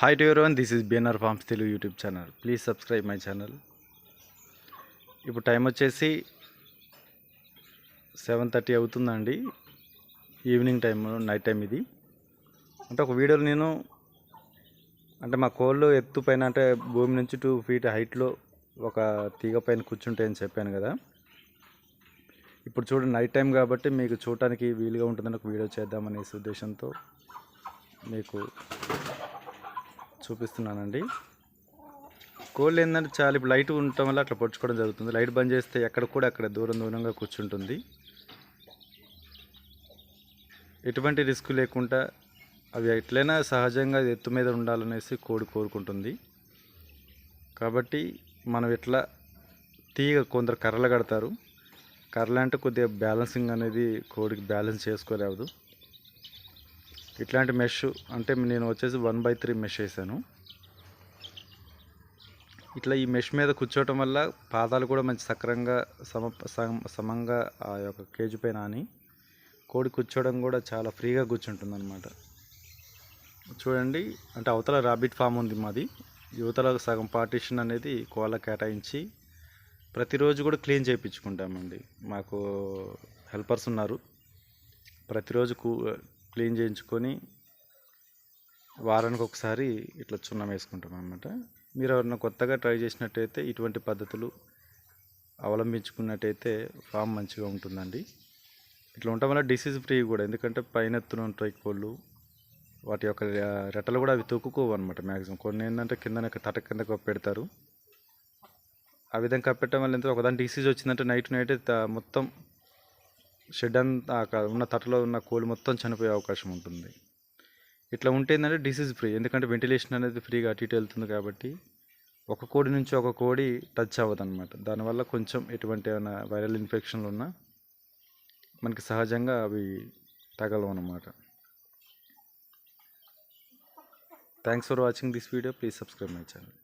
Hi to everyone, this is BNR Farms Telugu YouTube channel. Please subscribe my channel. ఇప్పుడు time వచ్చేసి 7:30 అవుతుందండి. Evening time, night time ఇది. అంటే ఒక వీడియోలో నేను మా కోళ్ళు ఎత్తు పైన అంటే భూమి నుంచి 2 feet హైట్లో ఒక తీగ పైన కూర్చుంటాయని చెప్పాను కదా. ఇప్పుడు చూడండి, నైట్ టైం కాబట్టి మీకు చూడటానికి వీలుగా ఉంటుందని ఒక వీడియో చేద్దామనే ఉద్దేశంతో మీకు చూపిస్తున్నానండి. కోళ్ళు ఏంటంటే చాలా ఇప్పుడు లైట్ ఉండటం వల్ల అట్లా పొడుచుకోవడం జరుగుతుంది. లైట్ బంద్ చేస్తే ఎక్కడ కూడా అక్కడ దూరంగా కూర్చుంటుంది. ఎటువంటి రిస్క్ లేకుండా అవి ఎట్లయినా సహజంగా ఎత్తు మీద ఉండాలనేసి కోడి కోరుకుంటుంది. కాబట్టి మనం ఎట్లా తీగ కొందరు కర్రలు కడతారు. కర్రలు అంటే కొద్దిగా బ్యాలెన్సింగ్ అనేది కోడికి బ్యాలెన్స్ చేసుకోలేవదు. ఇట్లాంటి మెష్ అంటే నేను వచ్చేసి 1/3 మెష్ వేసాను. ఇట్లా ఈ మెష్ మీద కూర్చోవటం వల్ల పాదాలు కూడా మంచి సక్రంగా సమంగా ఆ యొక్క కేజీ పైన అని కోడి కూర్చోవడం కూడా చాలా ఫ్రీగా కూర్చుంటుంది అనమాట. చూడండి, అంటే అవతల రాబిట్ ఫామ్ ఉంది మాది. యువతల సగం పార్టీషన్ అనేది కోళ్ళ కేటాయించి ప్రతిరోజు కూడా క్లీన్ చేయించుకుంటామండి. మాకు హెల్పర్స్ ఉన్నారు. ప్రతిరోజు క్లీన్ చేయించుకొని వారానికి ఒకసారి ఇట్లా చున్నం వేసుకుంటాం అన్నమాట. మీరు ఎవరైనా కొత్తగా ట్రై చేసినట్టయితే ఇటువంటి పద్ధతులు అవలంబించుకున్నట్టయితే ఫామ్ మంచిగా ఉంటుందండి. ఇట్లా ఉండటం వల్ల డిసీజ్ ఫ్రీ కూడా, ఎందుకంటే పైన ఎత్తున ఉంటాయి కోళ్ళు. వాటి యొక్క రెట్టలు కూడా అవి తొక్కుకోవు అనమాట. మ్యాక్సిమం కొన్ని ఏంటంటే కింద తట కింద పెడతారు. ఆ విధంగా కప్పెట్టడం వల్ల ఎంత ఒకదాని డిసీజ్ వచ్చిందంటే నైట్ మొత్తం షెడ్ అంతా ఉన్న తటలో ఉన్న కోళ్ళు మొత్తం చనిపోయే అవకాశం ఉంటుంది. ఇట్లా ఉంటే ఏంటంటే డిసీజ్ ఫ్రీ, ఎందుకంటే వెంటిలేషన్ అనేది ఫ్రీగా అటు ఇటు వెళ్తుంది కాబట్టి ఒక కోడి నుంచి ఒక కోడి టచ్ అవ్వదు అనమాట. దానివల్ల కొంచెం ఎటువంటి ఏమైనా వైరల్ ఇన్ఫెక్షన్లు ఉన్నా మనకి సహజంగా అవి తగలవు అన్నమాట. Thanks for watching this video. Please subscribe my channel.